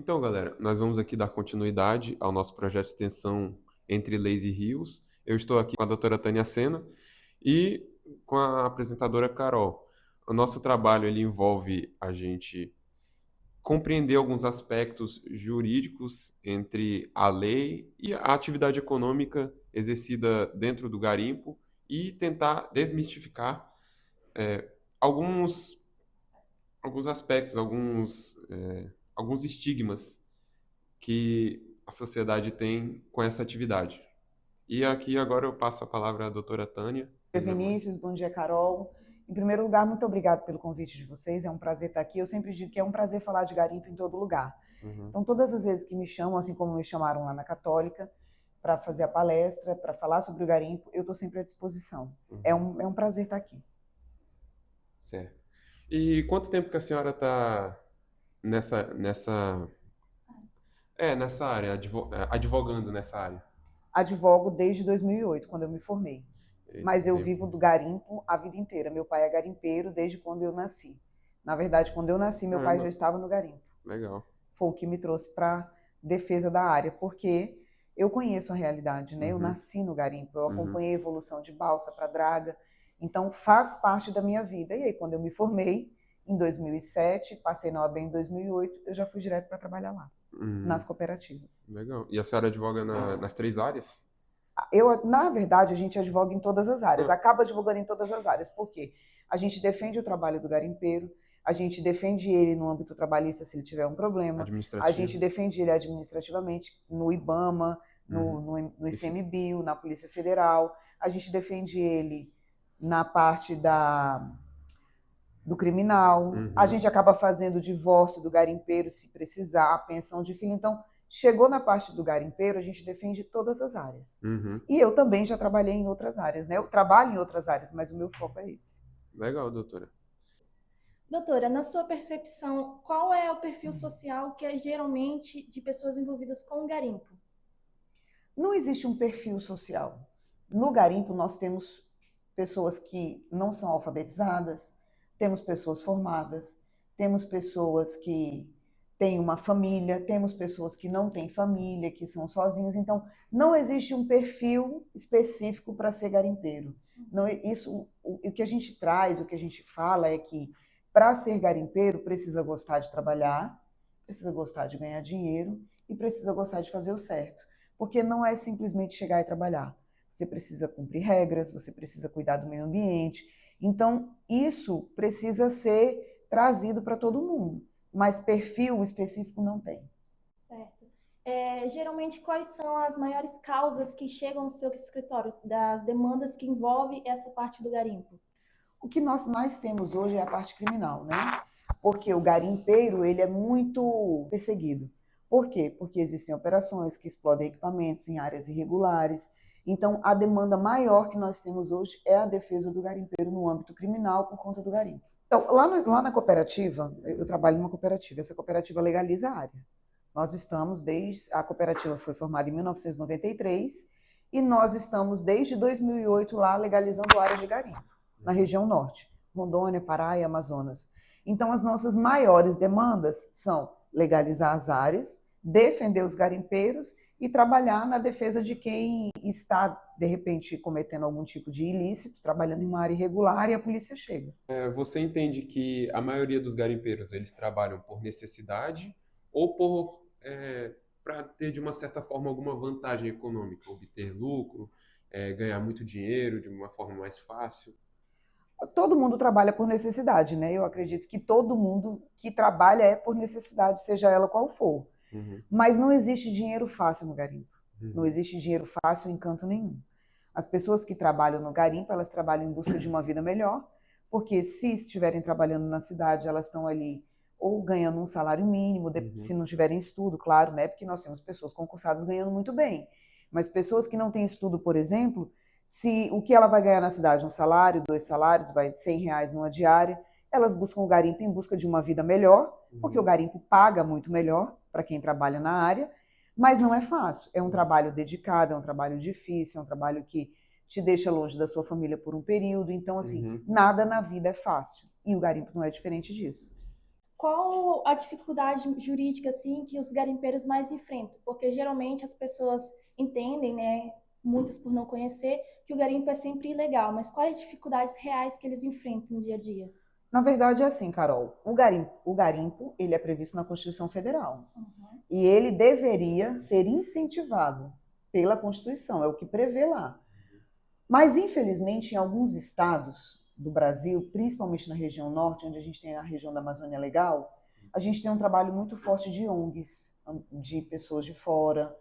Então, galera, nós vamos aqui dar continuidade ao nosso projeto de extensão Entre Leis e Rios. Eu estou aqui com a doutora Tânia Sena e com a apresentadora Carol. O nosso trabalho ele envolve a gente compreender alguns aspectos jurídicos entre a lei e a atividade econômica exercida dentro do garimpo e tentar desmistificar alguns, alguns aspectos, alguns estigmas que a sociedade tem com essa atividade. E aqui agora eu passo a palavra à doutora Tânia. Bom dia, Vinícius. Bom dia, Carol. Em primeiro lugar, muito obrigado pelo convite de vocês. É um prazer estar aqui. Eu sempre digo que é um prazer falar de garimpo em todo lugar. Então, todas as vezes que me chamam, assim como me chamaram lá na Católica, para fazer a palestra, para falar sobre o garimpo, eu estou sempre à disposição. É um prazer estar aqui. Certo. E quanto tempo que a senhora está nessa área, advogando nessa área? Advogo desde 2008, quando eu me formei. Eita, Mas eu tempo. vivo do garimpo a vida inteira. Meu pai é garimpeiro desde quando eu nasci. Na verdade, quando eu nasci, meu pai Caramba. já estava no garimpo. Legal. Foi o que me trouxe para defesa da área, porque eu conheço a realidade, né? Eu nasci no garimpo, eu acompanhei a evolução de balsa para draga, então faz parte da minha vida. E aí, quando eu me formei, em 2007, passei na OAB em 2008, eu já fui direto para trabalhar lá, nas cooperativas. Legal. E a senhora advoga nas três áreas? Na verdade, a gente advoga em todas as áreas, acaba advogando em todas as áreas, por quê? A gente defende o trabalho do garimpeiro, a gente defende ele no âmbito trabalhista se ele tiver um problema, a gente defende ele administrativamente no IBAMA, no ICMBio, na Polícia Federal, a gente defende ele na parte do criminal, a gente acaba fazendo o divórcio do garimpeiro se precisar, a pensão de filho. Então, chegou na parte do garimpeiro, a gente defende todas as áreas. E eu também já trabalhei em outras áreas, né? Eu trabalho em outras áreas, mas o meu foco é esse. Legal, doutora. Doutora, na sua percepção, qual é o perfil social que é geralmente de pessoas envolvidas com o garimpo? Não existe um perfil social. No garimpo, nós temos pessoas que não são alfabetizadas, temos pessoas formadas, temos pessoas que têm uma família, temos pessoas que não têm família, que são sozinhos. Então, não existe um perfil específico para ser garimpeiro. Não, o que a gente traz, o que a gente fala é que para ser garimpeiro precisa gostar de trabalhar, precisa gostar de ganhar dinheiro e precisa gostar de fazer o certo. Porque não é simplesmente chegar e trabalhar. Você precisa cumprir regras, você precisa cuidar do meio ambiente. Então, isso precisa ser trazido para todo mundo. Mas perfil específico não tem. Certo. Geralmente, quais são as maiores causas que chegam ao seu escritório, das demandas que envolvem essa parte do garimpo? O que nós mais temos hoje é a parte criminal, né? Porque o garimpeiro, ele é muito perseguido. Por quê? Porque existem operações que explodem equipamentos em áreas irregulares. Então, a demanda maior que nós temos hoje é a defesa do garimpeiro no âmbito criminal por conta do garimpo. Então, lá na cooperativa, eu trabalho numa cooperativa, essa cooperativa legaliza a área. Nós estamos a cooperativa foi formada em 1993 e nós estamos desde 2008 lá legalizando a área de garimpo, na região norte, Rondônia, Pará e Amazonas. Então, as nossas maiores demandas são legalizar as áreas, defender os garimpeiros e trabalhar na defesa de quem está, de repente, cometendo algum tipo de ilícito, trabalhando em uma área irregular e a polícia chega. Você entende que a maioria dos garimpeiros eles trabalham por necessidade ou para ter, de uma certa forma, alguma vantagem econômica, obter lucro, ganhar muito dinheiro de uma forma mais fácil? Todo mundo trabalha por necessidade, né? Eu acredito que todo mundo que trabalha é por necessidade, seja ela qual for. Mas não existe dinheiro fácil no garimpo. Não existe dinheiro fácil em canto nenhum. As pessoas que trabalham no garimpo, elas trabalham em busca de uma vida melhor, porque se estiverem trabalhando na cidade, elas estão ali ou ganhando um salário mínimo, se não tiverem estudo, claro, né? Porque nós temos pessoas concursadas ganhando muito bem. Mas pessoas que não têm estudo, por exemplo, se o que ela vai ganhar na cidade, um salário, 2 salários, vai de R$ 100 numa diária, elas buscam o garimpo em busca de uma vida melhor, porque o garimpo paga muito melhor para quem trabalha na área, mas não é fácil. É um trabalho dedicado, é um trabalho difícil, é um trabalho que te deixa longe da sua família por um período. Então, assim, nada na vida é fácil. E o garimpo não é diferente disso. Qual a dificuldade jurídica assim que os garimpeiros mais enfrentam? Porque geralmente as pessoas entendem, né, muitas por não conhecer, que o garimpo é sempre ilegal, mas quais as dificuldades reais que eles enfrentam no dia a dia? Na verdade, é assim, Carol, o garimpo, ele é previsto na Constituição Federal Uhum. e ele deveria ser incentivado pela Constituição, é o que prevê lá. Mas, infelizmente, em alguns estados do Brasil, principalmente na região norte, onde a gente tem a região da Amazônia Legal, a gente tem um trabalho muito forte de ONGs, de pessoas de fora,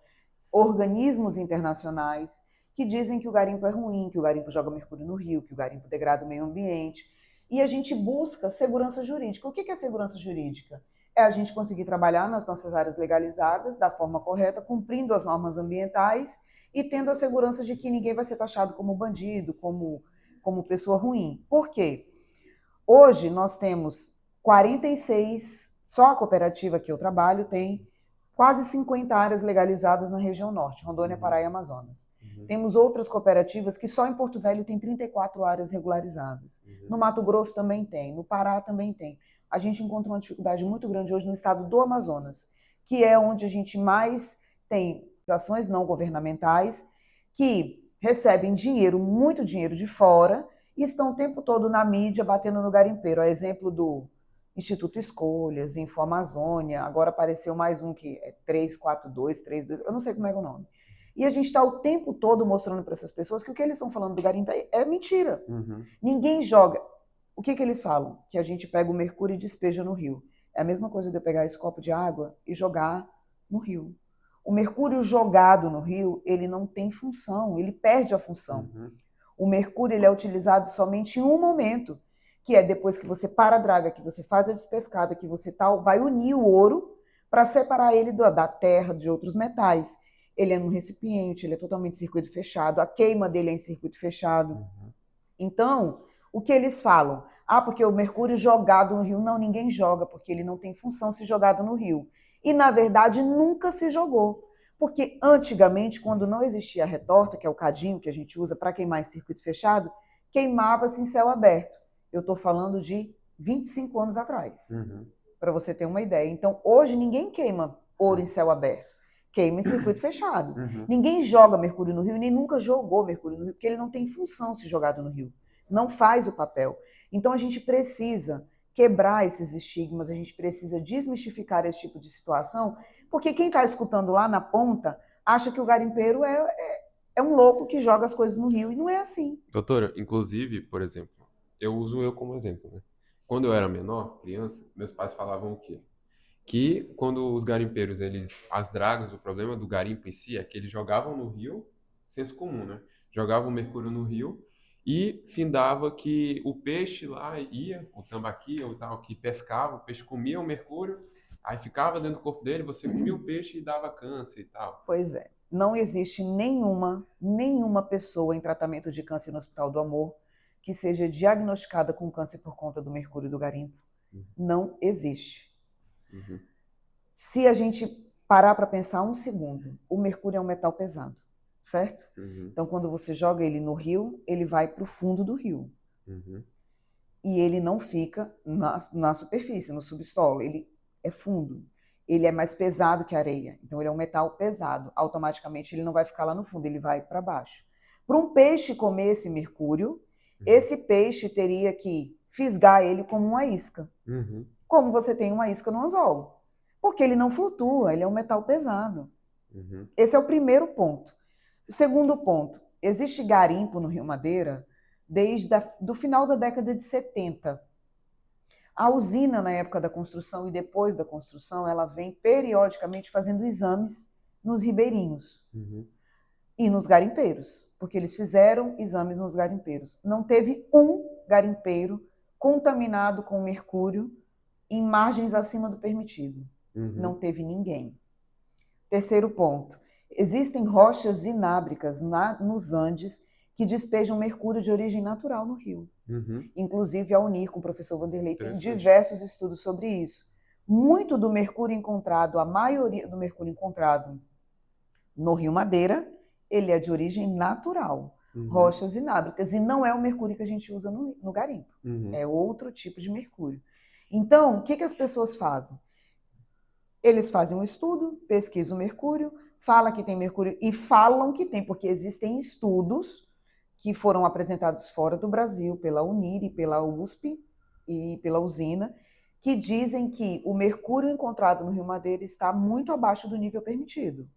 organismos internacionais, que dizem que o garimpo é ruim, que o garimpo joga mercúrio no rio, que o garimpo degrada o meio ambiente. E a gente busca segurança jurídica. O que é segurança jurídica? É a gente conseguir trabalhar nas nossas áreas legalizadas, da forma correta, cumprindo as normas ambientais e tendo a segurança de que ninguém vai ser taxado como bandido, como pessoa ruim. Por quê? Hoje nós temos 46, só a cooperativa que eu trabalho tem quase 50 áreas legalizadas na região norte, Rondônia, Pará e Amazonas. Temos outras cooperativas que só em Porto Velho tem 34 áreas regularizadas. No Mato Grosso também tem, no Pará também tem. A gente encontra uma dificuldade muito grande hoje no estado do Amazonas, que é onde a gente mais tem ações não governamentais que recebem dinheiro, muito dinheiro de fora, e estão o tempo todo na mídia batendo no garimpeiro. A exemplo do Instituto Escolhas, Infoamazônia, agora apareceu mais um que é 342, 32, eu não sei como é o nome. E a gente está o tempo todo mostrando para essas pessoas que o que eles estão falando do garimpo é mentira. Ninguém joga. O que eles falam? Que a gente pega o mercúrio e despeja no rio. É a mesma coisa de eu pegar esse copo de água e jogar no rio. O mercúrio jogado no rio, ele não tem função, ele perde a função. O mercúrio ele é utilizado somente em um momento, que é depois que você para a draga, que você faz a despescada, que você vai unir o ouro para separar ele da terra, de outros metais. Ele é num recipiente, ele é totalmente circuito fechado, a queima dele é em circuito fechado. Então, o que eles falam? Ah, porque o mercúrio jogado no rio. Não, ninguém joga, porque ele não tem função se jogado no rio. E, na verdade, nunca se jogou. Porque antigamente, quando não existia a retorta, que é o cadinho que a gente usa para queimar em circuito fechado, queimava-se em céu aberto. Eu estou falando de 25 anos atrás, para você ter uma ideia. Então, hoje, ninguém queima ouro em céu aberto. Queima em circuito fechado. Ninguém joga mercúrio no rio, nem nunca jogou mercúrio no rio, porque ele não tem função se jogado no rio. Não faz o papel. Então, a gente precisa quebrar esses estigmas, a gente precisa desmistificar esse tipo de situação, porque quem está escutando lá na ponta acha que o garimpeiro é um louco que joga as coisas no rio, e não é assim. Doutora, inclusive, por exemplo, eu uso eu como exemplo, né? Quando eu era menor, criança, meus pais falavam o quê? Que quando os garimpeiros, as dragas, o problema do garimpo em si é que eles jogavam no rio, senso comum, né? Jogavam mercúrio no rio e findava que o peixe lá ia, o tambaqui ou tal, que pescava, o peixe comia o mercúrio, aí ficava dentro do corpo dele, você comia o peixe e dava câncer e tal. Pois é. Não existe nenhuma pessoa em tratamento de câncer no Hospital do Amor que seja diagnosticada com câncer por conta do mercúrio do garimpo. Não existe. Se a gente parar para pensar um segundo, o mercúrio é um metal pesado, certo? Então, quando você joga ele no rio, ele vai para o fundo do rio. E ele não fica na superfície, no subsolo. Ele é fundo. Ele é mais pesado que a areia. Então, ele é um metal pesado. Automaticamente, ele não vai ficar lá no fundo, ele vai para baixo. Para um peixe comer esse mercúrio, esse peixe teria que fisgar ele como uma isca. Como você tem uma isca no anzol. Porque ele não flutua, ele é um metal pesado. Esse é o primeiro ponto. O segundo ponto, existe garimpo no Rio Madeira desde do final da década de 70. A usina, na época da construção e depois da construção, ela vem periodicamente fazendo exames nos ribeirinhos e nos garimpeiros, porque eles fizeram exames nos garimpeiros. Não teve um garimpeiro contaminado com mercúrio em margens acima do permitido. Não teve ninguém. Terceiro ponto, existem rochas inábricas nos Andes que despejam mercúrio de origem natural no rio. Inclusive a Unir, com o professor Vanderlei, tem diversos estudos sobre isso. Muito do mercúrio encontrado, a maioria do mercúrio encontrado no Rio Madeira, ele é de origem natural. Rochas inábricas, e não é o mercúrio que a gente usa no garimpo. É outro tipo de mercúrio. Então, o que as pessoas fazem? Eles fazem um estudo, pesquisam o mercúrio, falam que tem mercúrio e falam que tem, porque existem estudos que foram apresentados fora do Brasil pela Unir, pela USP e pela usina, que dizem que o mercúrio encontrado no Rio Madeira está muito abaixo do nível permitido.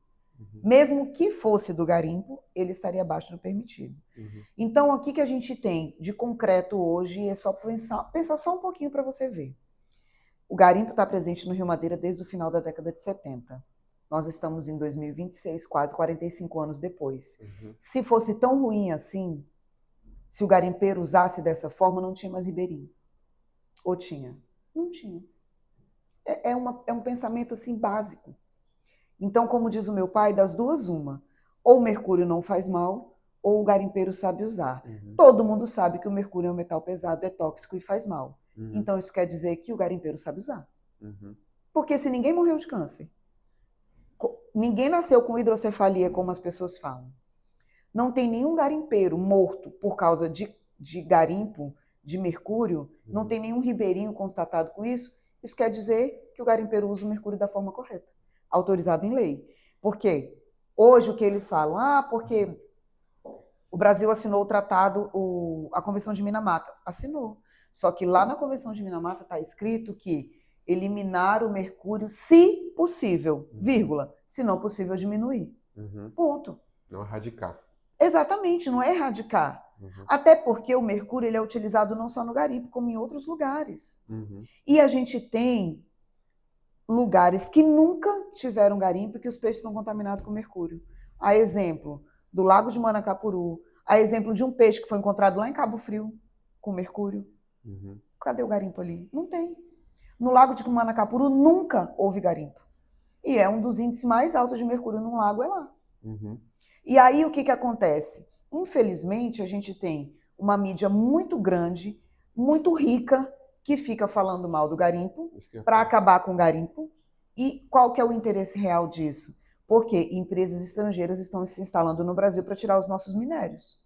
Mesmo que fosse do garimpo, ele estaria abaixo do permitido. Então, o que a gente tem de concreto hoje é só pensar só um pouquinho para você ver. O garimpo está presente no Rio Madeira desde o final da década de 70. Nós estamos em 2026, quase 45 anos depois. Se fosse tão ruim assim, se o garimpeiro usasse dessa forma, não tinha mais ribeirinho. Ou tinha? Não tinha. É um pensamento assim básico. Então, como diz o meu pai, das duas uma. Ou o mercúrio não faz mal, ou o garimpeiro sabe usar. Todo mundo sabe que o mercúrio é um metal pesado, é tóxico e faz mal. Então, isso quer dizer que o garimpeiro sabe usar. Porque se ninguém morreu de câncer, ninguém nasceu com hidrocefalia, como as pessoas falam, não tem nenhum garimpeiro morto por causa de garimpo, de mercúrio, não tem nenhum ribeirinho constatado com isso, isso quer dizer que o garimpeiro usa o mercúrio da forma correta, autorizado em lei. Por quê? Hoje o que eles falam? Porque o Brasil assinou o tratado, a Convenção de Minamata. Assinou. Só que lá na Convenção de Minamata está escrito que eliminar o mercúrio, se possível, vírgula, se não possível diminuir. Ponto. Não erradicar. Exatamente, não é erradicar. Até porque o mercúrio ele é utilizado não só no garimpo, como em outros lugares. E a gente tem lugares que nunca tiveram garimpo e que os peixes estão contaminados com mercúrio. A exemplo do Lago de Manacapuru, a exemplo de um peixe que foi encontrado lá em Cabo Frio com mercúrio. Cadê o garimpo ali? Não tem. No Lago de Manacapuru nunca houve garimpo. E é um dos índices mais altos de mercúrio num lago, é lá. E aí o que acontece? Infelizmente, a gente tem uma mídia muito grande, muito rica, que fica falando mal do garimpo para acabar com o garimpo. E qual que é o interesse real disso? Porque empresas estrangeiras estão se instalando no Brasil para tirar os nossos minérios.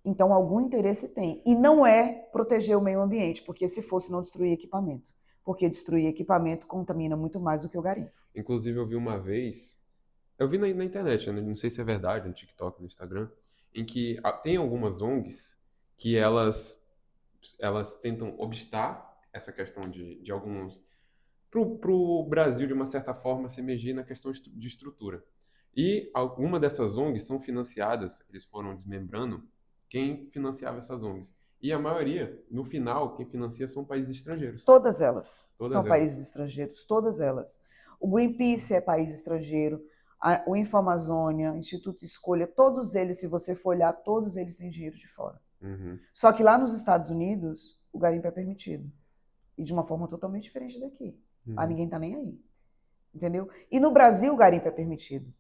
Então, algum interesse tem. E não é proteger o meio ambiente, porque se fosse, não destruir equipamento. Porque destruir equipamento contamina muito mais do que o garimpo. Inclusive, eu vi uma vez, eu vi na internet, não sei se é verdade, no TikTok, no Instagram, em que tem algumas ONGs que elas tentam obstar essa questão de alguns... Para o Brasil, de uma certa forma, se emergir na questão de estrutura. E algumas dessas ONGs são financiadas, eles foram desmembrando quem financiava essas ONGs. E a maioria, no final, quem financia são países estrangeiros. Todas elas são países estrangeiros, todas elas. O Greenpeace é país estrangeiro, o Infamazônia, Instituto Escolha, todos eles, se você for olhar, todos eles têm dinheiro de fora. Só que lá nos Estados Unidos, o garimpo é permitido. E de uma forma totalmente diferente daqui. Lá ninguém tá nem aí. Entendeu? E no Brasil o garimpo é permitido.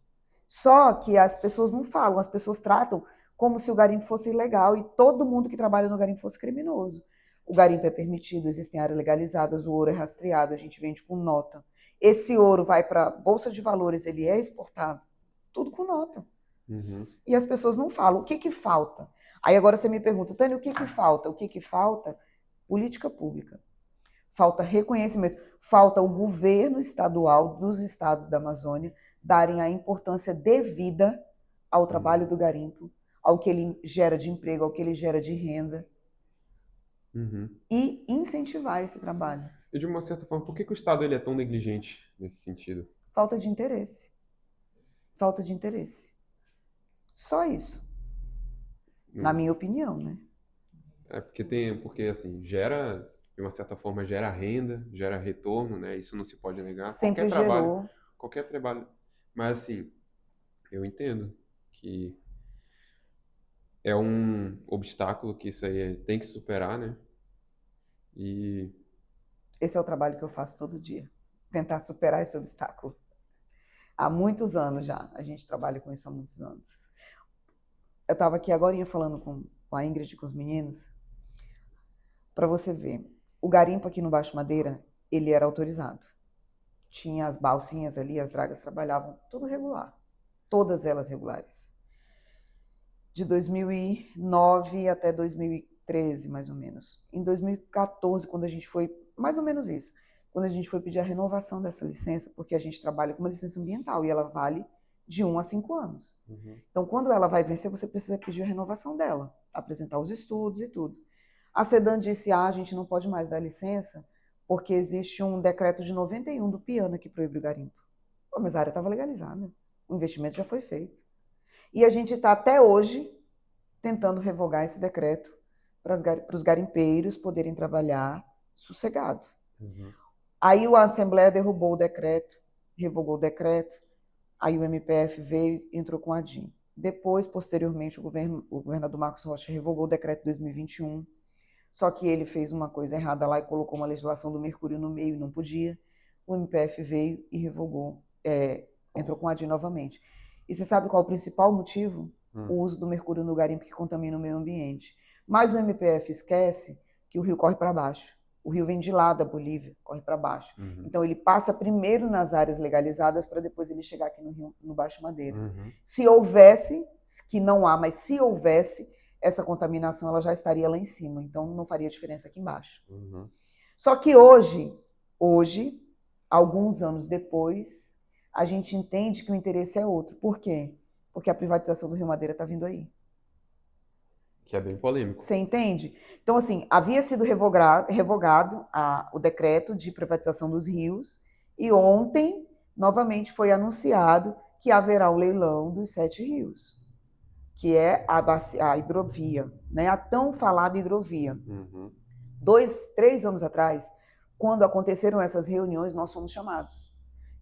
Só que as pessoas não falam, as pessoas tratam como se o garimpo fosse ilegal e todo mundo que trabalha no garimpo fosse criminoso. O garimpo é permitido, existem áreas legalizadas, o ouro é rastreado, a gente vende com nota. Esse ouro vai para a Bolsa de Valores, ele é exportado, tudo com nota. E as pessoas não falam. O que falta? Aí agora você me pergunta, Tânia, o que falta? O que falta? Política pública. Falta reconhecimento. Falta o governo estadual dos estados da Amazônia darem a importância devida ao trabalho do garimpo, ao que ele gera de emprego, ao que ele gera de renda. E incentivar esse trabalho. E de uma certa forma, por que o Estado ele é tão negligente nesse sentido? Falta de interesse. Falta de interesse. Só isso. Na minha opinião, né? Porque assim, gera, de uma certa forma, gera renda, gera retorno, né? Isso não se pode negar. Sempre gerou. Qualquer trabalho. Mas assim, eu entendo que é um obstáculo que isso aí tem que superar, né? E esse é o trabalho que eu faço todo dia. Tentar superar esse obstáculo. Há muitos anos já. A gente trabalha com isso há muitos anos. Eu estava aqui agora falando com a Ingrid e com os meninos, para você ver. O garimpo aqui no Baixo Madeira, ele era autorizado. Tinha as balsinhas ali, as dragas trabalhavam, tudo regular. Todas elas regulares. De 2009 até 2000 2013, mais ou menos. Em 2014, quando a gente foi, mais ou menos isso, quando a gente foi pedir a renovação dessa licença, porque a gente trabalha com uma licença ambiental e ela vale de 1 a 5 anos. Então, quando ela vai vencer, você precisa pedir a renovação dela, apresentar os estudos e tudo. A SEDAN disse, a gente não pode mais dar licença, porque existe um decreto de 91 do Piana que proíbe o garimpo. Pô, mas a área estava legalizada, o investimento já foi feito. E a gente está até hoje tentando revogar esse decreto para os garimpeiros poderem trabalhar sossegado. Aí a Assembleia derrubou o decreto, revogou o decreto, aí o MPF veio e entrou com a ADIM. Depois, posteriormente, o governador Marcos Rocha revogou o decreto de 2021, só que ele fez uma coisa errada lá e colocou uma legislação do mercúrio no meio e não podia. O MPF veio e revogou, entrou com a ADIM novamente. E você sabe qual é o principal motivo? O uso do mercúrio no garimpo que contamina o meio ambiente. Mas o MPF esquece que o rio corre para baixo. O rio vem de lá da Bolívia, corre para baixo. Então ele passa primeiro nas áreas legalizadas para depois ele chegar aqui no rio, no Baixo Madeira. Se houvesse, que não há, mas se houvesse, essa contaminação ela já estaria lá em cima. Então não faria diferença aqui embaixo. Só que hoje, alguns anos depois, a gente entende que o interesse é outro. Por quê? Porque a privatização do Rio Madeira está vindo aí. Que é bem polêmico. Você entende? Então, assim, havia sido revogado o decreto de privatização dos rios e ontem, novamente, foi anunciado que haverá o leilão dos 7 rios, que é a hidrovia, né? A tão falada hidrovia. 2, 3 anos atrás, quando aconteceram essas reuniões, nós fomos chamados.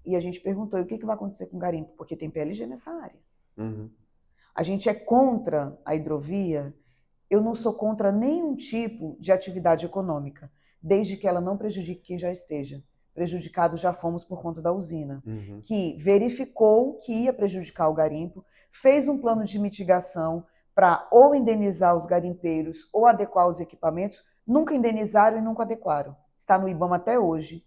E a gente perguntou, e o que vai acontecer com o garimpo? Porque tem PLG nessa área. A gente é contra a hidrovia. Eu não sou contra nenhum tipo de atividade econômica, desde que ela não prejudique quem já esteja. Prejudicados já fomos por conta da usina, que verificou que ia prejudicar o garimpo, fez um plano de mitigação para ou indenizar os garimpeiros ou adequar os equipamentos, nunca indenizaram e nunca adequaram. Está no IBAMA até hoje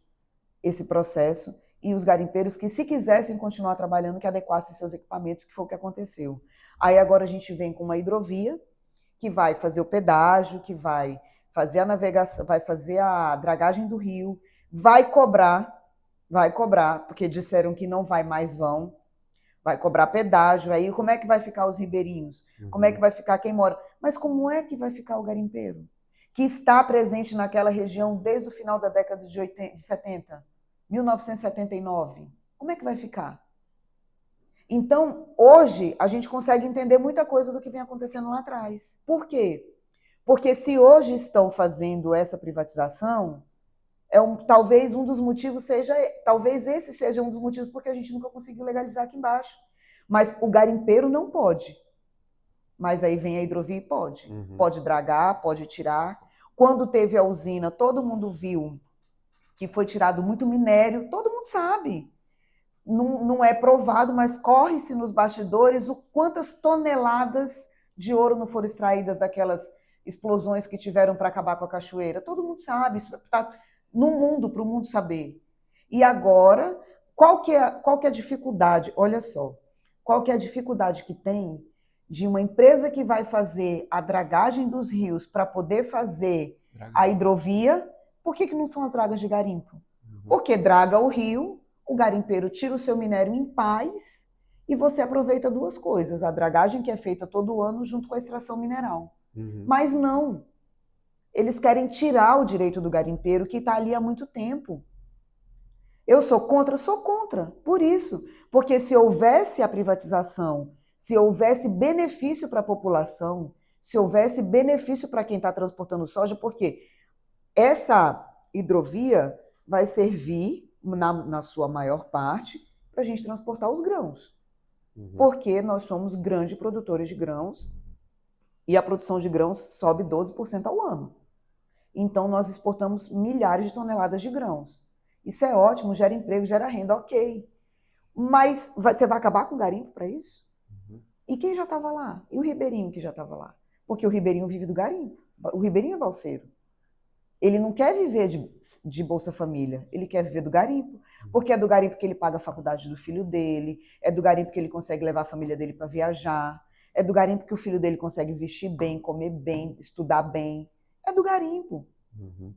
esse processo, e os garimpeiros que, se quisessem continuar trabalhando, que adequassem seus equipamentos, que foi o que aconteceu. Aí agora a gente vem com uma hidrovia, que vai fazer o pedágio, que vai fazer a navegação, vai fazer a dragagem do rio, vai cobrar, porque disseram que não vai mais vai cobrar pedágio, aí como é que vai ficar os ribeirinhos? Como é que vai ficar quem mora? Mas como é que vai ficar o garimpeiro? Que está presente naquela região desde o final da década de 70, 1979. Como é que vai ficar? Então, hoje, a gente consegue entender muita coisa do que vem acontecendo lá atrás. Por quê? Porque se hoje estão fazendo essa privatização, talvez um dos motivos talvez esse seja um dos motivos porque a gente nunca conseguiu legalizar aqui embaixo. Mas o garimpeiro não pode. Mas aí vem a hidrovia e pode. Pode dragar, pode tirar. Quando teve a usina, todo mundo viu que foi tirado muito minério, todo mundo sabe. Não é provado, mas corre-se nos bastidores o quantas toneladas de ouro não foram extraídas daquelas explosões que tiveram para acabar com a cachoeira. Todo mundo sabe, isso está no mundo, para o mundo saber. E agora, qual que é a dificuldade? Olha só, qual que é a dificuldade que tem de uma empresa que vai fazer a dragagem dos rios para poder fazer a hidrovia? Por que não são as dragas de garimpo? Porque draga o rio, o garimpeiro tira o seu minério em paz e você aproveita duas coisas, a dragagem que é feita todo ano junto com a extração mineral. Mas não, eles querem tirar o direito do garimpeiro que está ali há muito tempo. Eu sou contra, por isso. Porque se houvesse a privatização, se houvesse benefício para a população, se houvesse benefício para quem está transportando soja, porque essa hidrovia vai servir, na sua maior parte, para a gente transportar os grãos. Porque nós somos grandes produtores de grãos e a produção de grãos sobe 12% ao ano. Então, nós exportamos milhares de toneladas de grãos. Isso é ótimo, gera emprego, gera renda, ok. Mas você vai acabar com o garimpo para isso? E quem já estava lá? E o ribeirinho que já estava lá? Porque o ribeirinho vive do garimpo. O ribeirinho é balseiro. Ele não quer viver de Bolsa Família, ele quer viver do garimpo. Porque é do garimpo que ele paga a faculdade do filho dele, é do garimpo que ele consegue levar a família dele para viajar, É do garimpo que o filho dele consegue vestir bem, comer bem, estudar bem. É do garimpo. Uhum.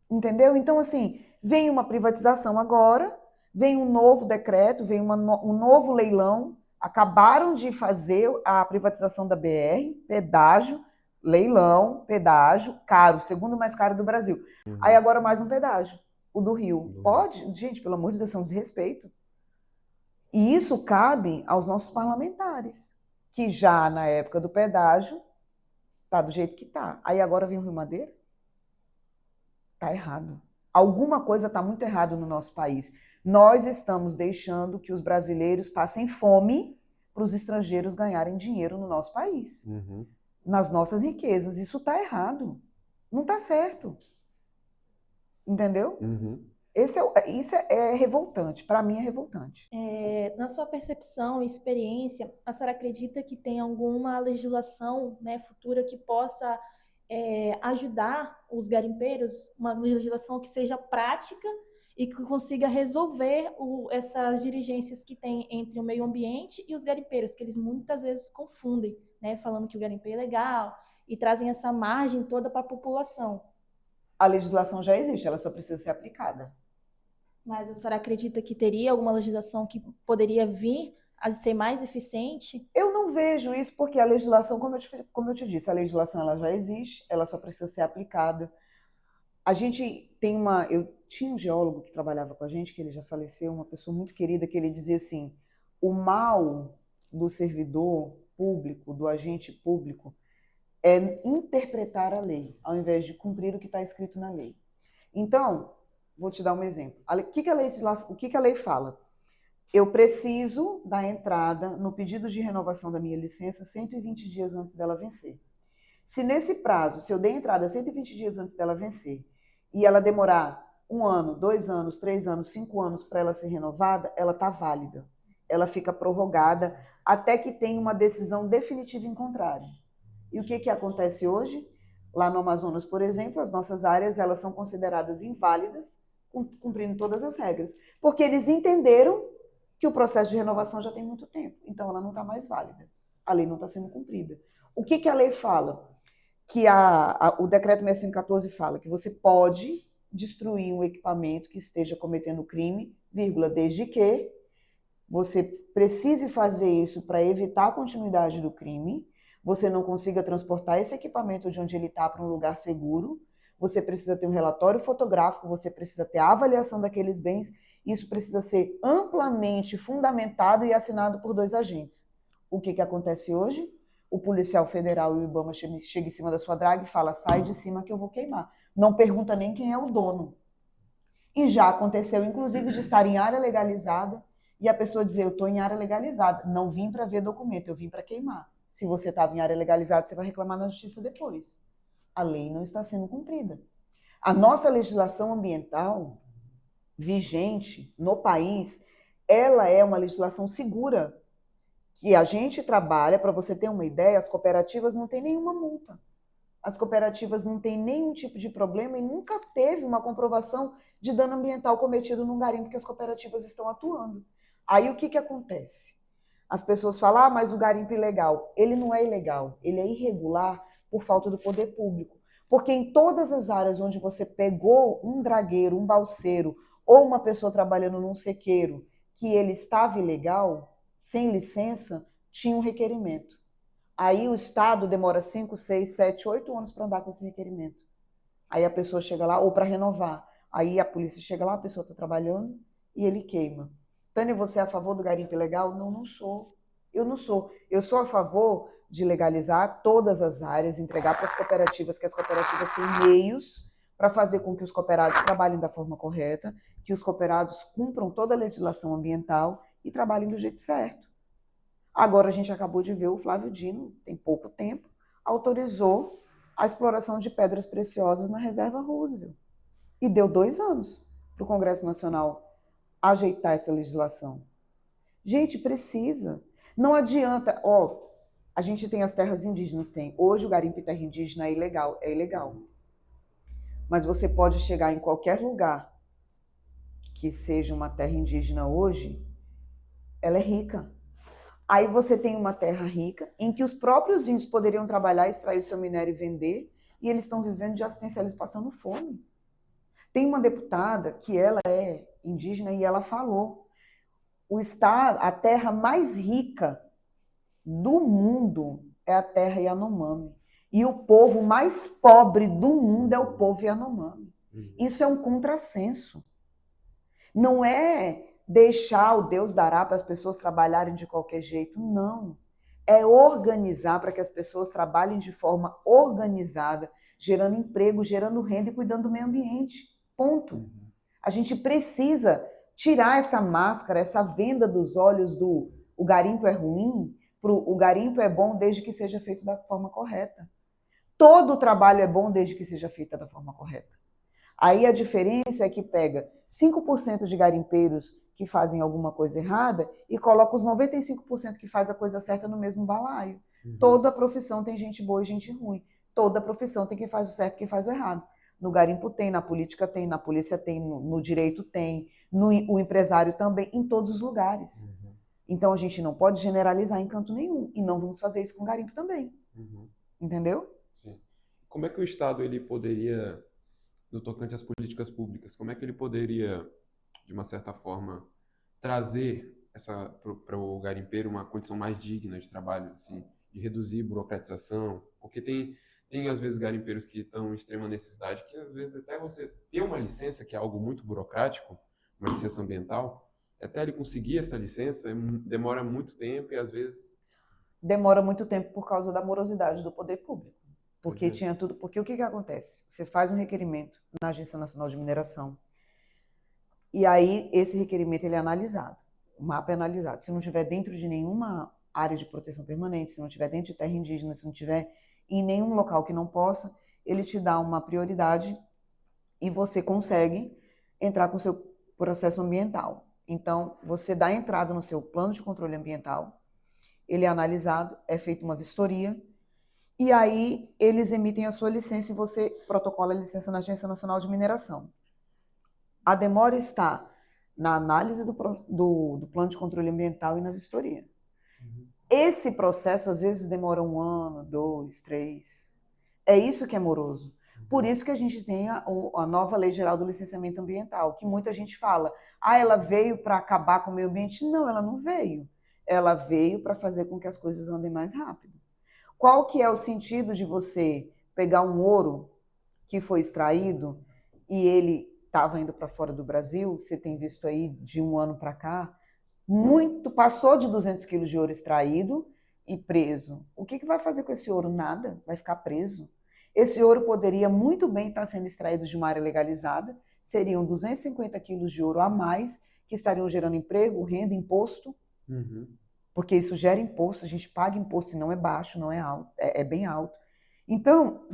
Entendeu? Então, assim, vem uma privatização agora, vem um novo decreto, vem um novo leilão. Acabaram de fazer a privatização da BR, pedágio, leilão, pedágio, caro, segundo mais caro do Brasil. Aí agora mais um pedágio, o do Rio. Pode? Gente, pelo amor de Deus, é um desrespeito. E isso cabe aos nossos parlamentares, que já na época do pedágio tá do jeito que tá. Aí agora vem o Rio Madeira? Tá errado. Alguma coisa tá muito errado no nosso país. Nós estamos deixando que os brasileiros passem fome para os estrangeiros ganharem dinheiro no nosso país, nas nossas riquezas. Isso tá errado. Não tá certo. Entendeu? Isso é revoltante. Para mim é revoltante. Na sua percepção e experiência, a senhora acredita que tem alguma legislação, né, futura que possa ajudar os garimpeiros, uma legislação que seja prática e que consiga resolver essas divergências que tem entre o meio ambiente e os garimpeiros, que eles muitas vezes confundem, né, falando que o garimpo é ilegal e trazem essa margem toda para a população. A legislação já existe, ela só precisa ser aplicada. Mas a senhora acredita que teria alguma legislação que poderia vir a ser mais eficiente? Eu não vejo isso porque a legislação, como eu te disse, a legislação ela já existe, ela só precisa ser aplicada. A gente tem eu tinha um geólogo que trabalhava com a gente, que ele já faleceu, uma pessoa muito querida, que ele dizia assim, o mal do servidor público, do agente público, é interpretar a lei, ao invés de cumprir o que está escrito na lei. Então, vou te dar um exemplo. O que a lei fala? Eu preciso da entrada no pedido de renovação da minha licença 120 dias antes dela vencer. Se nesse prazo, se eu der entrada 120 dias antes dela vencer, e ela demorar 1 ano, 2 anos, 3 anos, 5 anos para ela ser renovada, ela está válida. Ela fica prorrogada até que tenha uma decisão definitiva em contrário. E o que acontece hoje? Lá no Amazonas, por exemplo, as nossas áreas elas são consideradas inválidas, cumprindo todas as regras, porque eles entenderam que o processo de renovação já tem muito tempo, então ela não está mais válida. A lei não está sendo cumprida. O que a lei fala? Que o decreto 6514 fala que você pode destruir um equipamento que esteja cometendo crime, desde que você precise fazer isso para evitar a continuidade do crime, você não consiga transportar esse equipamento de onde ele está para um lugar seguro, você precisa ter um relatório fotográfico, você precisa ter a avaliação daqueles bens, isso precisa ser amplamente fundamentado e assinado por 2 agentes. O que acontece hoje? O policial federal e o IBAMA chega em cima da sua draga e fala, sai de cima que eu vou queimar. Não pergunta nem quem é o dono. E já aconteceu, inclusive, de estar em área legalizada e a pessoa dizer, eu estou em área legalizada, não vim para ver documento, eu vim para queimar. Se você estava em área legalizada, você vai reclamar na justiça depois. A lei não está sendo cumprida. A nossa legislação ambiental vigente no país, ela é uma legislação segura, que a gente trabalha, para você ter uma ideia, as cooperativas não têm nenhuma multa. As cooperativas não têm nenhum tipo de problema e nunca teve uma comprovação de dano ambiental cometido num garimpo que as cooperativas estão atuando. Aí o que acontece? As pessoas falam, mas o garimpo é ilegal. Ele não é ilegal, ele é irregular por falta do poder público. Porque em todas as áreas onde você pegou um dragueiro, um balseiro, ou uma pessoa trabalhando num sequeiro, que ele estava ilegal, sem licença, tinha um requerimento. Aí o Estado demora 5, 6, 7, 8 anos para andar com esse requerimento. Aí a pessoa chega lá, ou para renovar. Aí a polícia chega lá, a pessoa está trabalhando e ele queima. Tânia, você é a favor do garimpo ilegal? Não, não sou. Eu não sou. Eu sou a favor de legalizar todas as áreas, entregar para as cooperativas, que as cooperativas têm meios para fazer com que os cooperados trabalhem da forma correta, que os cooperados cumpram toda a legislação ambiental e trabalhem do jeito certo. Agora a gente acabou de ver o Flávio Dino, tem pouco tempo, autorizou a exploração de pedras preciosas na reserva Roosevelt. E deu 2 anos para o Congresso Nacional ajeitar essa legislação. Gente, precisa. Não adianta, a gente tem as terras indígenas, tem. Hoje o garimpo em terra indígena é ilegal. Mas você pode chegar em qualquer lugar que seja uma terra indígena hoje, ela é rica. Aí você tem uma terra rica, em que os próprios índios poderiam trabalhar, extrair o seu minério e vender, e eles estão vivendo de assistencialismo, passando fome. Tem uma deputada que ela é indígena e ela falou, o estado, a terra mais rica do mundo é a terra Yanomami. E o povo mais pobre do mundo é o povo Yanomami. Isso é um contrassenso. Não é deixar o Deus dará para as pessoas trabalharem de qualquer jeito, não. É organizar para que as pessoas trabalhem de forma organizada, gerando emprego, gerando renda e cuidando do meio ambiente. Ponto. A gente precisa tirar essa máscara, essa venda dos olhos do o garimpo é ruim, o garimpo é bom desde que seja feito da forma correta. Todo o trabalho é bom desde que seja feito da forma correta. Aí a diferença é que pega 5% de garimpeiros que fazem alguma coisa errada e coloca os 95% que faz a coisa certa no mesmo balaio. Toda profissão tem gente boa e gente ruim. Toda profissão tem quem faz o certo e quem faz o errado. No garimpo tem, na política tem, na polícia tem, no direito tem, o empresário também, em todos os lugares. Então a gente não pode generalizar em canto nenhum. E não vamos fazer isso com garimpo também. Entendeu? Sim. Como é que o Estado ele poderia, no tocante às políticas públicas, como é que ele poderia, de uma certa forma, trazer para o garimpeiro uma condição mais digna de trabalho, assim, de reduzir burocratização? Porque tem às vezes garimpeiros que estão em extrema necessidade, que às vezes até você ter uma licença, que é algo muito burocrático, uma licença ambiental, até ele conseguir essa licença demora muito tempo e às vezes... Demora muito tempo por causa da morosidade do poder público. Porque tinha tudo. Porque o que acontece? Você faz um requerimento na Agência Nacional de Mineração e aí esse requerimento ele é analisado. O mapa é analisado. Se não estiver dentro de nenhuma área de proteção permanente, se não estiver dentro de terra indígena, se não estiver em nenhum local que não possa, ele te dá uma prioridade e você consegue entrar com o seu processo ambiental. Então, você dá entrada no seu plano de controle ambiental, ele é analisado, é feita uma vistoria, e aí eles emitem a sua licença e você protocola a licença na Agência Nacional de Mineração. A demora está na análise do plano de controle ambiental e na vistoria. Esse processo, às vezes, demora 1 ano, 2, 3. É isso que é moroso. Por isso que a gente tem a nova Lei Geral do Licenciamento Ambiental, que muita gente fala, ela veio para acabar com o meio ambiente. Não, ela não veio. Ela veio para fazer com que as coisas andem mais rápido. Qual que é o sentido de você pegar um ouro que foi extraído e ele estava indo para fora do Brasil, você tem visto aí de 1 ano para cá, passou de 200 quilos de ouro extraído e preso. O que vai fazer com esse ouro? Nada, vai ficar preso. Esse ouro poderia muito bem estar sendo extraído de uma área legalizada, seriam 250 quilos de ouro a mais, que estariam gerando emprego, renda, imposto, porque isso gera imposto, a gente paga imposto e não é baixo, não é alto, é bem alto. Então,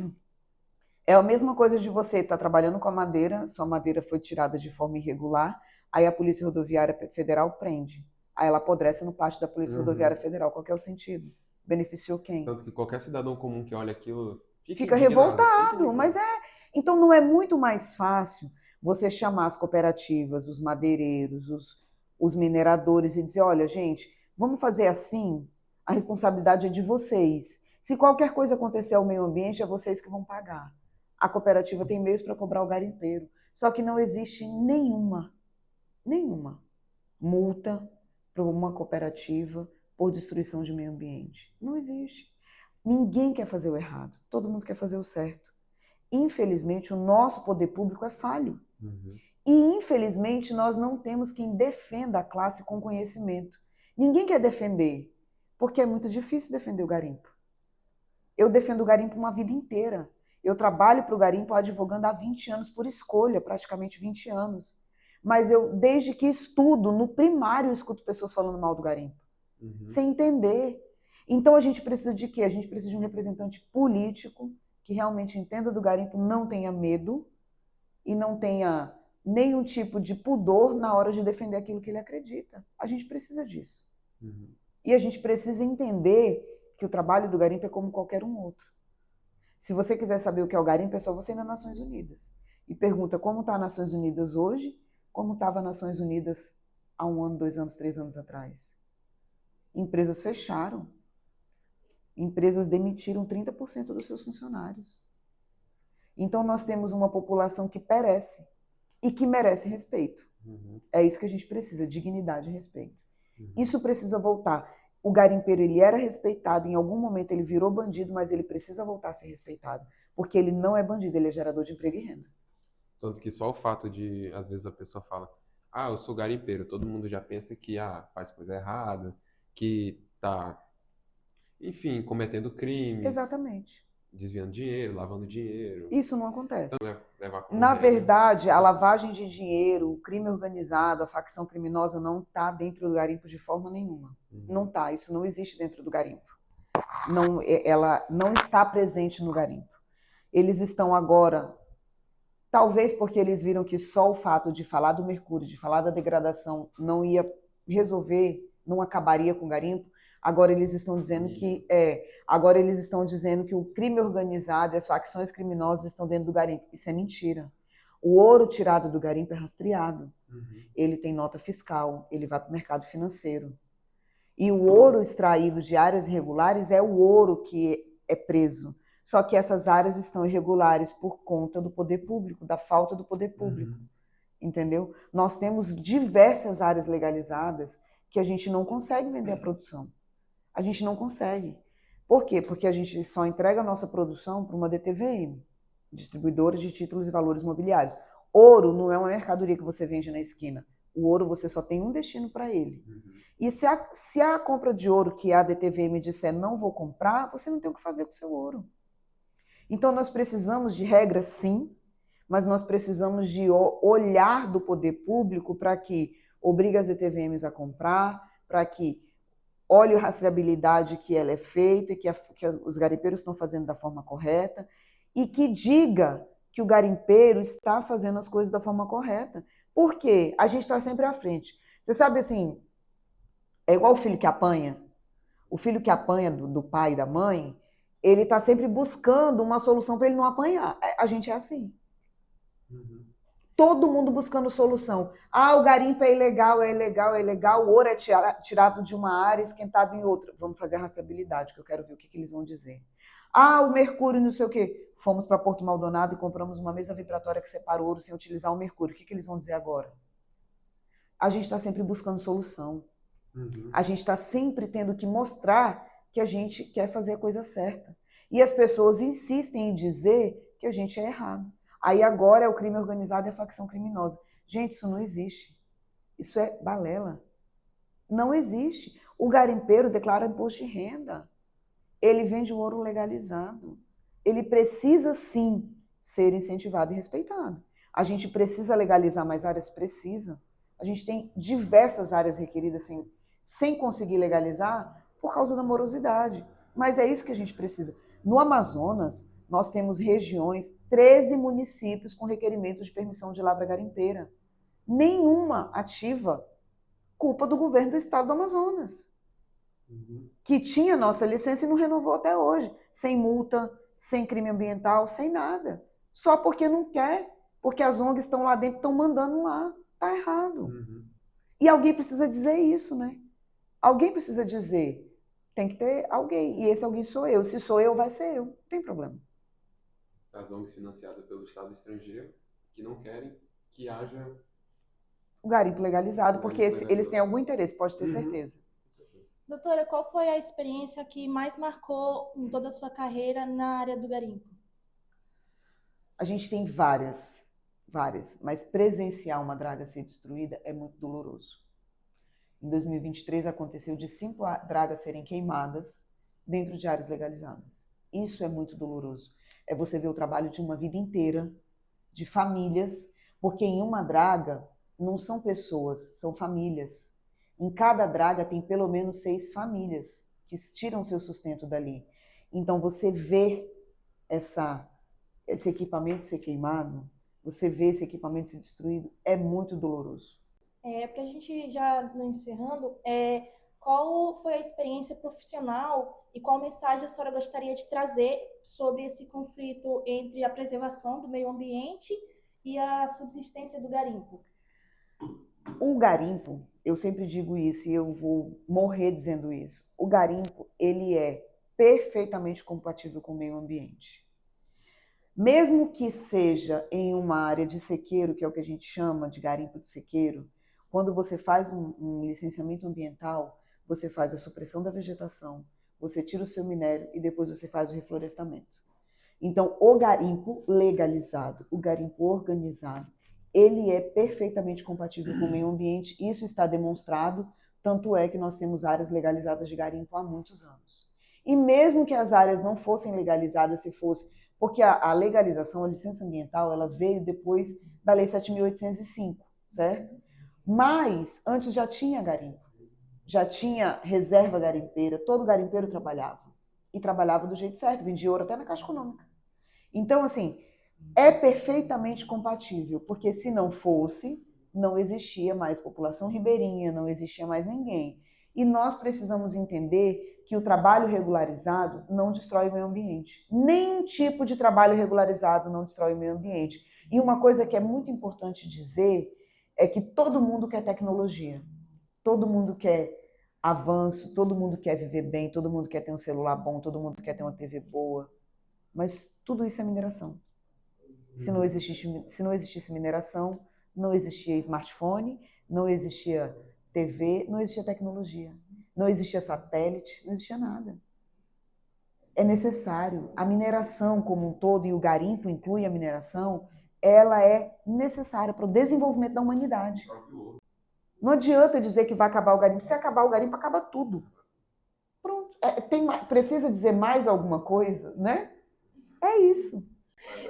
é a mesma coisa de você estar trabalhando com a madeira, sua madeira foi tirada de forma irregular, aí a Polícia Rodoviária Federal prende. Aí ela apodrece no pátio da Polícia Rodoviária Federal. Qual que é o sentido? Beneficiou quem? Tanto que qualquer cidadão comum que olha aquilo fica revoltado. Mas então não é muito mais fácil você chamar as cooperativas, os madeireiros, os mineradores e dizer, olha, gente, vamos fazer assim, a responsabilidade é de vocês. Se qualquer coisa acontecer ao meio ambiente, é vocês que vão pagar. A cooperativa tem meios para cobrar o garimpeiro. Só que não existe nenhuma multa para uma cooperativa por destruição de meio ambiente. Não existe. Ninguém quer fazer o errado. Todo mundo quer fazer o certo. Infelizmente, o nosso poder público é falho. E, infelizmente, nós não temos quem defenda a classe com conhecimento. Ninguém quer defender, porque é muito difícil defender o garimpo. Eu defendo o garimpo uma vida inteira. Eu trabalho para o garimpo advogando há 20 anos por escolha, praticamente 20 anos. Mas eu, desde que estudo, no primário, eu escuto pessoas falando mal do garimpo, sem entender. Então a gente precisa de quê? A gente precisa de um representante político que realmente entenda do garimpo, não tenha medo e não tenha nenhum tipo de pudor na hora de defender aquilo que ele acredita. A gente precisa disso. E a gente precisa entender que o trabalho do garimpo é como qualquer um outro. Se você quiser saber o que é o garimpo, é só você ir nas Nações Unidas. E pergunta como está as Nações Unidas hoje, como estava as Nações Unidas há 1 ano, 2 anos, 3 anos atrás. Empresas fecharam. Empresas demitiram 30% dos seus funcionários. Então, nós temos uma população que perece e que merece respeito. É isso que a gente precisa, dignidade e respeito. Isso precisa voltar. O garimpeiro, ele era respeitado, em algum momento ele virou bandido, mas ele precisa voltar a ser respeitado, porque ele não é bandido, ele é gerador de emprego e renda. Tanto que só o fato de, às vezes, a pessoa fala, eu sou garimpeiro, todo mundo já pensa que, faz coisa errada, que tá, enfim, cometendo crimes, Exatamente. desviando dinheiro, lavando dinheiro. Isso não acontece. Levar como Na regra, verdade, a essa lavagem de dinheiro, o crime organizado, a facção criminosa não está dentro do garimpo de forma nenhuma. Não está, isso não existe dentro do garimpo. Não, ela não está presente no garimpo. Eles estão agora, talvez porque eles viram que só o fato de falar do mercúrio, de falar da degradação, não ia resolver, não acabaria com o garimpo. Agora eles estão dizendo agora eles estão dizendo que o crime organizado e as facções criminosas estão dentro do garimpo. Isso é mentira. O ouro tirado do garimpo é rastreado. Ele tem nota fiscal, ele vai para o mercado financeiro. E o ouro extraído de áreas irregulares é o ouro que é preso. Só que essas áreas estão irregulares por conta do poder público, da falta do poder público. Entendeu? Nós temos diversas áreas legalizadas que a gente não consegue vender a produção. A gente não consegue. Por quê? Porque a gente só entrega a nossa produção para uma DTVM, distribuidora de títulos e valores mobiliários. Ouro não é uma mercadoria que você vende na esquina. O ouro você só tem um destino para ele. E se a compra de ouro que a DTVM disser não vou comprar, você não tem o que fazer com o seu ouro. Então nós precisamos de regras, sim, mas nós precisamos de olhar do poder público para que obrigue as DTVMs a comprar, para que olhe a rastreabilidade que ela é feita e que os garimpeiros estão fazendo da forma correta e que diga que o garimpeiro está fazendo as coisas da forma correta. Por quê? A gente está sempre à frente. Você sabe assim, é igual o filho que apanha. O filho que apanha do pai e da mãe, ele está sempre buscando uma solução para ele não apanhar. A gente é assim. Todo mundo buscando solução. O garimpo é ilegal, é ilegal, é ilegal. O ouro é tirado de uma área, esquentado em outra. Vamos fazer a rastreabilidade, que eu quero ver o que eles vão dizer. O mercúrio, não sei o quê. Fomos para Porto Maldonado e compramos uma mesa vibratória que separa o ouro sem utilizar o mercúrio. O que eles vão dizer agora? A gente está sempre buscando solução. A gente está sempre tendo que mostrar que a gente quer fazer a coisa certa. E as pessoas insistem em dizer que a gente é errado. Aí agora é o crime organizado e a facção criminosa. Gente, isso não existe. Isso é balela. Não existe. O garimpeiro declara imposto de renda. Ele vende o ouro legalizado. Ele precisa, sim, ser incentivado e respeitado. A gente precisa legalizar mais áreas? Precisa. A gente tem diversas áreas requeridas sem conseguir legalizar por causa da morosidade. Mas é isso que a gente precisa. No Amazonas, nós temos regiões, 13 municípios com requerimento de permissão de lavra garimpeira. Nenhuma ativa, culpa do governo do estado do Amazonas, que tinha nossa licença e não renovou até hoje, sem multa, sem crime ambiental, sem nada. Só porque não quer, porque as ONGs estão lá dentro, estão mandando lá. Está errado. E alguém precisa dizer isso, né? Alguém precisa dizer. Tem que ter alguém. E esse alguém sou eu. Se sou eu, vai ser eu. Não tem problema. As ONGs financiadas pelo Estado estrangeiro que não querem que haja o garimpo legalizado, porque eles têm algum interesse, pode ter certeza. Doutora, qual foi a experiência que mais marcou em toda a sua carreira na área do garimpo? A gente tem várias, mas presenciar uma draga ser destruída é muito doloroso. Em 2023 aconteceu de 5 dragas serem queimadas dentro de áreas legalizadas. Isso é muito doloroso. É você ver o trabalho de uma vida inteira, de famílias, porque em uma draga não são pessoas, são famílias. Em cada draga tem pelo menos 6 famílias que tiram seu sustento dali. Então você vê esse equipamento ser queimado, você vê esse equipamento ser destruído, é muito doloroso. Para a gente já encerrando, qual foi a experiência profissional e qual mensagem a senhora gostaria de trazer sobre esse conflito entre a preservação do meio ambiente e a subsistência do garimpo? O garimpo, eu sempre digo isso e eu vou morrer dizendo isso. O garimpo, ele é perfeitamente compatível com o meio ambiente. Mesmo que seja em uma área de sequeiro, que é o que a gente chama de garimpo de sequeiro, quando você faz um licenciamento ambiental, você faz a supressão da vegetação, você tira o seu minério e depois você faz o reflorestamento. Então, o garimpo legalizado, o garimpo organizado, ele é perfeitamente compatível com o meio ambiente. Isso está demonstrado, tanto é que nós temos áreas legalizadas de garimpo há muitos anos. E mesmo que as áreas não fossem legalizadas, se fosse, porque a legalização, a licença ambiental, ela veio depois da Lei 7.805, certo? Mas antes já tinha garimpo, já tinha reserva garimpeira, todo garimpeiro trabalhava. E trabalhava do jeito certo, vendia ouro até na Caixa Econômica. Então, assim, é perfeitamente compatível, porque se não fosse, não existia mais população ribeirinha, não existia mais ninguém. E nós precisamos entender que o trabalho regularizado não destrói o meio ambiente. Nenhum tipo de trabalho regularizado não destrói o meio ambiente. E uma coisa que é muito importante dizer é que todo mundo quer tecnologia, todo mundo quer avanço, todo mundo quer viver bem, todo mundo quer ter um celular bom, todo mundo quer ter uma TV boa, mas tudo isso é mineração. Se não existisse mineração, não existia smartphone, não existia TV, não existia tecnologia, não existia satélite, não existia nada. É necessário. A mineração como um todo, e o garimpo inclui a mineração, ela é necessária para o desenvolvimento da humanidade. Não adianta dizer que vai acabar o garimpo. Se acabar o garimpo, acaba tudo. Pronto. Precisa dizer mais alguma coisa, né? É isso.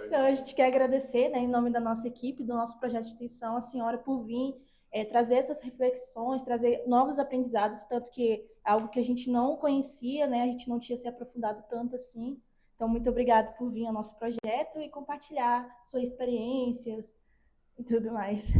Então, a gente quer agradecer, né, em nome da nossa equipe, do nosso projeto de extensão, a senhora por vir trazer essas reflexões, trazer novos aprendizados, tanto que é algo que a gente não conhecia, né, a gente não tinha se aprofundado tanto assim. Então, muito obrigada por vir ao nosso projeto e compartilhar suas experiências e tudo mais.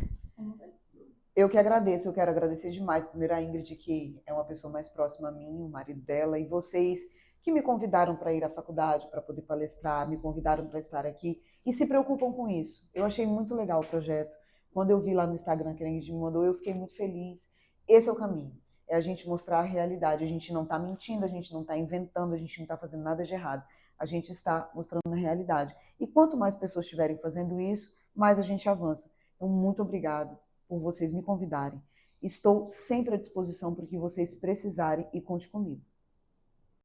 Eu que agradeço, eu quero agradecer demais, primeiro a Ingrid, que é uma pessoa mais próxima a mim, o marido dela, e vocês que me convidaram para ir à faculdade, para poder palestrar, me convidaram para estar aqui e se preocupam com isso. Eu achei muito legal o projeto. Quando eu vi lá no Instagram que a Ingrid me mandou, eu fiquei muito feliz. Esse é o caminho, é a gente mostrar a realidade. A gente não está mentindo, a gente não está inventando, a gente não está fazendo nada de errado. A gente está mostrando a realidade. E quanto mais pessoas estiverem fazendo isso, mais a gente avança. Então, muito obrigado por vocês me convidarem. Estou sempre à disposição para o que vocês precisarem e conte comigo.